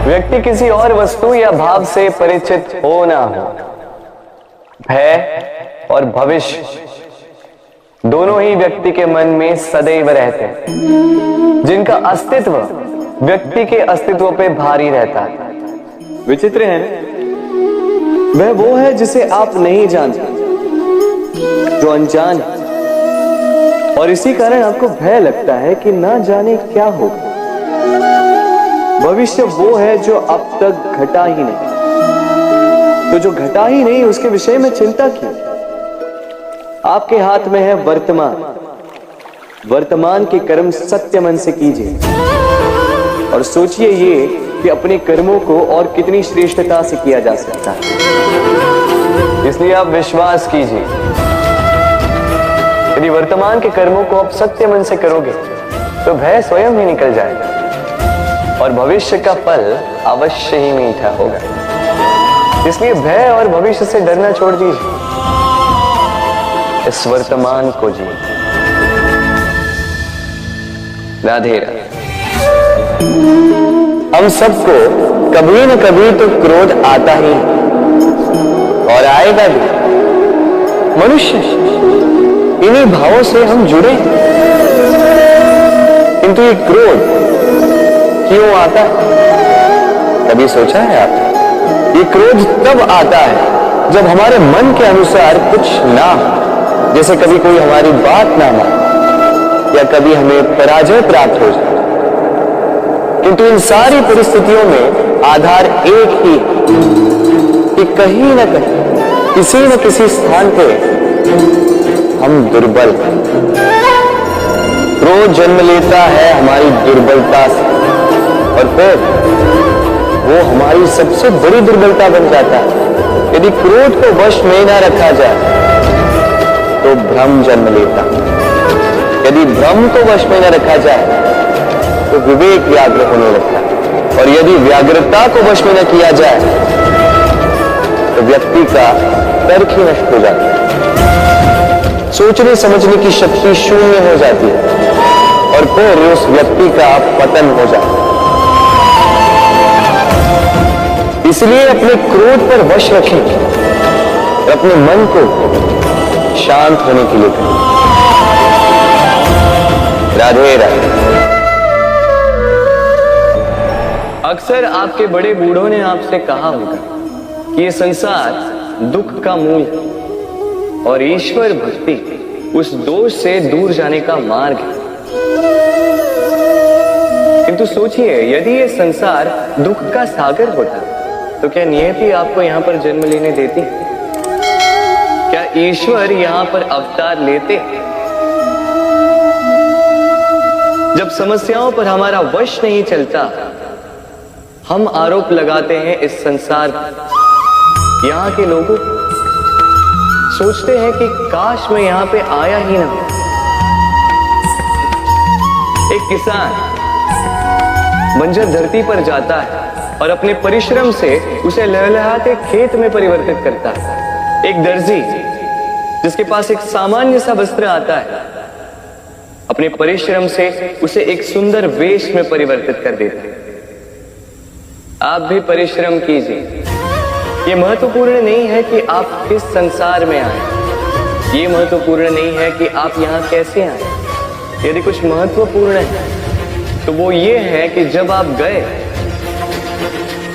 व्यक्ति किसी और वस्तु या भाव से परिचित हो ना हो, भय और भविष्य दोनों ही व्यक्ति के मन में सदैव रहते हैं, जिनका अस्तित्व व्यक्ति के अस्तित्व पे भारी रहता है। विचित्र है ना? वह वो है जिसे आप नहीं जानते, जो अनजान है, और इसी कारण आपको भय लगता है कि ना जाने क्या होगा। भविष्य वो है जो अब तक घटा ही नहीं, तो जो घटा ही नहीं उसके विषय में चिंता क्यों? आपके हाथ में है वर्तमान। वर्तमान के कर्म सत्य मन से कीजिए और सोचिए ये कि अपने कर्मों को और कितनी श्रेष्ठता से किया जा सकता है। इसलिए आप विश्वास कीजिए, यदि वर्तमान के कर्मों को आप सत्य मन से करोगे तो भय स्वयं ही निकल जाएगा और भविष्य का फल अवश्य ही मीठा होगा। इसलिए भय और भविष्य से डरना छोड़ दीजिए, इस वर्तमान को जिए। राधे राधे। हम सबको कभी न कभी तो क्रोध आता ही और आएगा भी। मनुष्य इन्हीं भावों से हम जुड़े, किंतु ये क्रोध क्यों आता है? कभी सोचा है आप? ये क्रोध तब आता है जब हमारे मन के अनुसार कुछ ना हो, जैसे कभी कोई हमारी बात ना माने या कभी हमें पराजय प्राप्त हो जाए। किंतु इन सारी परिस्थितियों में आधार एक ही कि कहीं न कहीं किसी न किसी स्थान पे हम दुर्बल हैं। क्रोध जन्म लेता है हमारी दुर्बलता से और फिर वो हमारी सबसे बड़ी दुर्बलता बन जाता है। यदि क्रोध को वश में न रखा जाए तो भ्रम जन्म लेता है। यदि भ्रम को वश में न रखा जाए तो विवेक व्याग्र होने लगता है, और यदि व्याग्रता को वश में न किया जाए तो व्यक्ति का तर्क ही नष्ट हो जाता है। सोचने समझने की शक्ति शून्य हो जाती है और फिर उस व्यक्ति का पतन हो जाता है। इसलिए अपने क्रोध पर वश रखें और अपने मन को शांत होने के लिए करें। राधे राधे। अक्सर आपके बड़े बूढ़ों ने आपसे कहा होगा कि ये संसार दुख का मूल है और ईश्वर भक्ति उस दोष से दूर जाने का मार्ग है। किंतु सोचिए, यदि ये संसार दुख का सागर होता तो क्या नियति आपको यहां पर जन्म लेने देती? क्या ईश्वर यहां पर अवतार लेते? जब समस्याओं पर हमारा वश नहीं चलता, हम आरोप लगाते हैं इस संसार पर। यहां के लोगों सोचते हैं कि काश मैं यहां पे आया ही ना। एक किसान बंजर धरती पर जाता है और अपने परिश्रम से उसे लहलहाते खेत में परिवर्तित करता है। एक दर्जी जिसके पास एक सामान्य सा वस्त्र आता है, अपने परिश्रम से उसे एक सुंदर वेश में परिवर्तित कर देता है। आप भी परिश्रम कीजिए। ये महत्वपूर्ण नहीं है कि आप किस संसार में आए, ये महत्वपूर्ण नहीं है कि आप यहां कैसे आए। यदि कुछ महत्वपूर्ण है तो वो ये है कि जब आप गए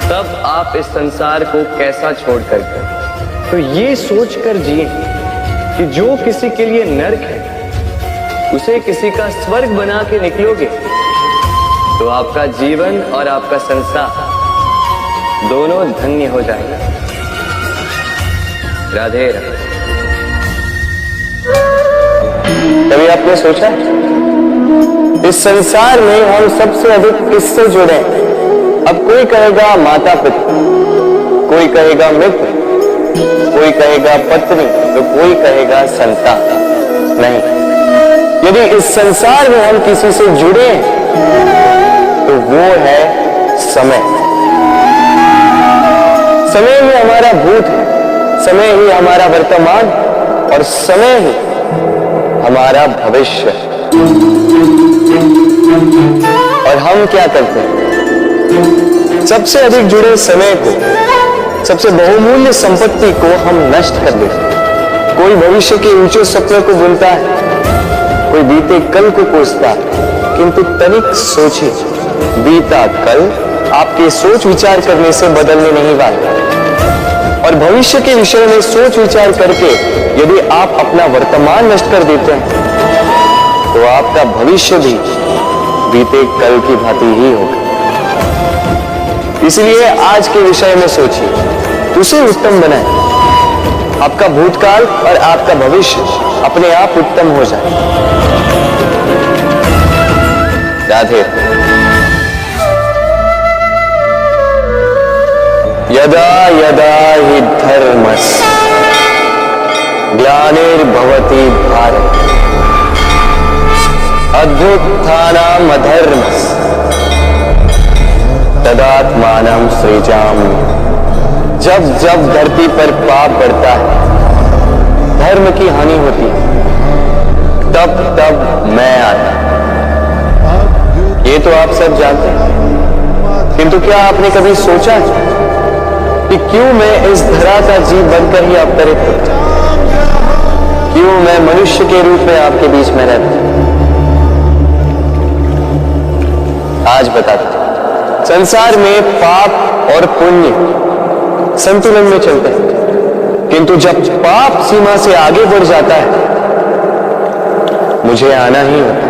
तब आप इस संसार को कैसा छोड़कर गए। तो ये सोचकर जिए कि जो किसी के लिए नरक है उसे किसी का स्वर्ग बना के निकलोगे तो आपका जीवन और आपका संसार दोनों धन्य हो जाएगा। राधे राधे। कभी आपने सोचा इस संसार में हम सबसे अधिक किससे जुड़े? अब कोई कहेगा माता पिता, कोई कहेगा मित्र, कोई कहेगा पत्नी, तो कोई कहेगा संतान। नहीं, यदि इस संसार में हम किसी से जुड़े तो वो है समय। समय ही हमारा भूत है, समय ही हमारा वर्तमान और समय ही हमारा भविष्य। और हम क्या करते हैं? सबसे अधिक जुड़े समय को, सबसे बहुमूल्य संपत्ति को हम नष्ट कर देते हैं। कोई भविष्य के ऊंचे सपनों को बुनता है, कोई बीते कल को कोसता है, किंतु तनिक सोचिए, बीता कल आपके सोच विचार करने से बदलने नहीं वाला। और भविष्य के विषय में सोच विचार करके यदि आप अपना वर्तमान नष्ट कर देते हैं तो आपका भविष्य भी बीते कल की भांति ही होगा। इसलिए आज के विषय में सोचिए, उसे उत्तम बनाए। आपका भूतकाल और आपका भविष्य अपने आप उत्तम हो जाए। राधे। यदा यदा हि धर्मस्य ग्लानिर्भवति भारत अभ्युत्थानम् अधर्मस्य तदात्मानं सृजामि। जब जब धरती पर पाप बढ़ता है, धर्म की हानि होती है, तब तब मैं आता। ये तो आप सब जानते हैं, किंतु क्या आपने कभी सोचा है कि क्यों मैं इस धरा का जीव बनकर ही अवतरित होता, क्यों मैं मनुष्य के रूप में आपके बीच में रहता? आज बताता हूं। संसार में पाप और पुण्य संतुलन में चलते हैं, किंतु जब पाप सीमा से आगे बढ़ जाता है, मुझे आना ही होता।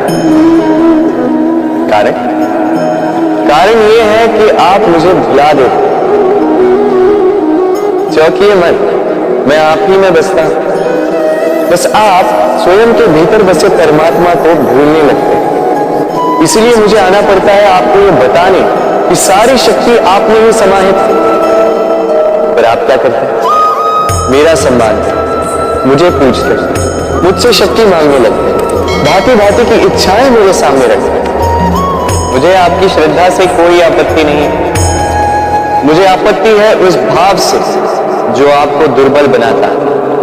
कारण यह है कि आप मुझे भुला देते। चौंकिए मत, मैं आप ही में बसता हूं। बस आप स्वयं के भीतर बसे परमात्मा को भूलने लगते हैं। इसलिए मुझे आना पड़ता है आपको ये बताने कि सारी शक्ति आप में ही समाहित है। पर आप क्या करते हैं? मेरा सम्मान है, मुझे पूछते, मुझसे शक्ति मांगने लगते, भांति भांति की इच्छाएं मेरे सामने रखते। मुझे आपकी श्रद्धा से कोई आपत्ति नहीं है। मुझे आपत्ति है उस भाव से जो आपको दुर्बल बनाता है।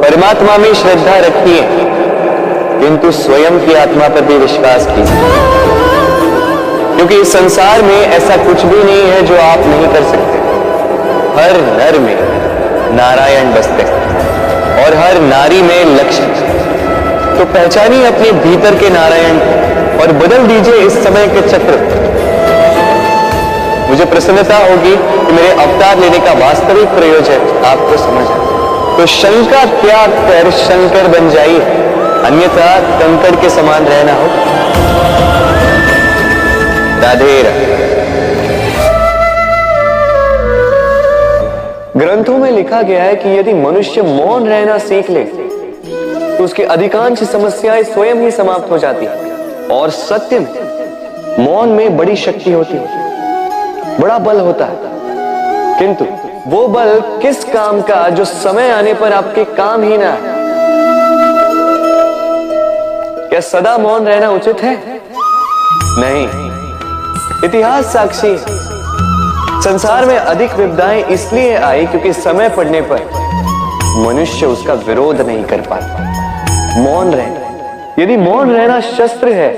परमात्मा में श्रद्धा रखिए, किंतु स्वयं की आत्मा पर भी विश्वास कीजिए, क्योंकि इस संसार में ऐसा कुछ भी नहीं है जो आप नहीं कर सकते। हर नर में नारायण बसते हैं और हर नारी में लक्ष्मी। तो पहचानिए अपने भीतर के नारायण और बदल दीजिए इस समय के चक्र। मुझे प्रसन्नता होगी कि मेरे अवतार लेने का वास्तविक प्रयोजन आपको समझ आए। तो शंका त्याग कर शंकर बन जाइए, अन्यथा कंकड़ के समान रहना हो। राधे राधे। ग्रंथों में लिखा गया है कि यदि मनुष्य मौन रहना सीख ले तो उसकी अधिकांश समस्याएं स्वयं ही समाप्त हो जाती हैं। और सत्य में मौन में बड़ी शक्ति होती है, बड़ा बल होता है, किंतु वो बल किस काम का जो समय आने पर आपके काम ही ना है। क्या सदा मौन रहना उचित है? नहीं। इतिहास साक्षी है। संसार में अधिक विपदाएं इसलिए आई क्योंकि समय पड़ने पर मनुष्य उसका विरोध नहीं कर पाता। मौन रहना, यदि मौन रहना शस्त्र है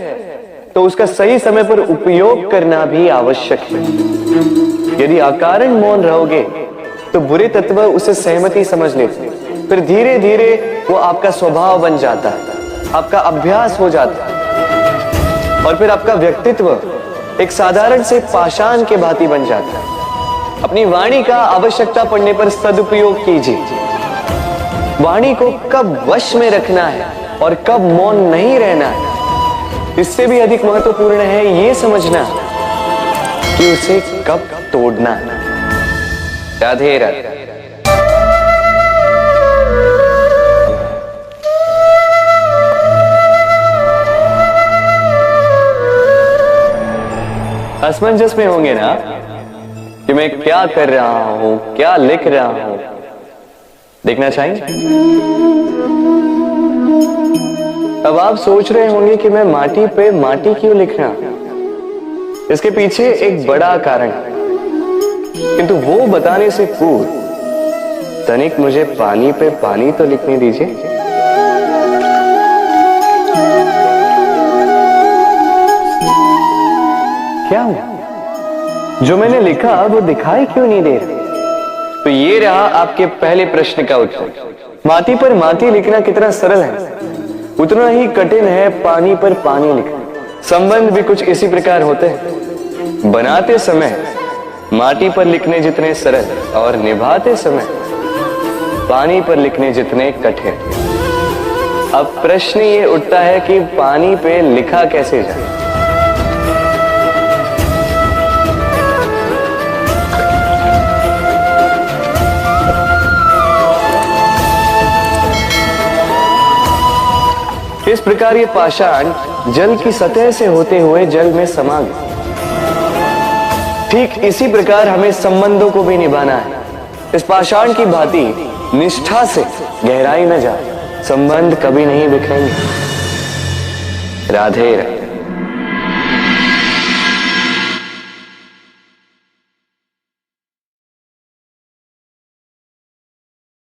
तो उसका सही समय पर उपयोग करना भी आवश्यक है। यदि अकारण मौन रहोगे तो बुरे तत्व उसे सहमति समझ लेते, फिर धीरे धीरे वो आपका स्वभाव बन जाता है, आपका अभ्यास हो जाता है, और फिर आपका व्यक्तित्व एक साधारण से पाषाण के भांति बन जाता है। अपनी वाणी का आवश्यकता पड़ने पर सदुपयोग कीजिए। वाणी को कब वश में रखना है और कब मौन नहीं रहना है, इससे भी अधिक महत्वपूर्ण है ये समझना कि उसे कब तोड़ना है। राधे राधे। असमंजस में होंगे ना कि मैं क्या कर रहा हूं, क्या लिख रहा हूं। देखना चाहेंगे? अब आप सोच रहे होंगे कि मैं माटी पे माटी क्यों लिख रहा हूं। इसके पीछे एक बड़ा कारण है, किंतु वो बताने से पूर्व तनिक मुझे पानी पे पानी तो लिखने दीजिए। क्या हुआ? जो मैंने लिखा वो दिखाई क्यों नहीं दे रहा? तो ये रहा आपके पहले प्रश्न का उत्तर। माटी पर माटी लिखना कितना सरल है, उतना ही कठिन है पानी पर पानी लिखना। संबंध भी कुछ इसी प्रकार होते हैं। बनाते समय माटी पर लिखने जितने सरल और निभाते समय पानी पर लिखने जितने कठिन। अब प्रश्न ये उठता है कि पानी पे लिखा कैसे जाए? इस प्रकार ये पाषाण जल की सतह से होते हुए जल में समा गए। ठीक इसी प्रकार हमें संबंधों को भी निभाना है। इस पाषाण की भांति निष्ठा से गहराई में जा संबंध कभी नहीं बिखरेंगे। राधे राधे।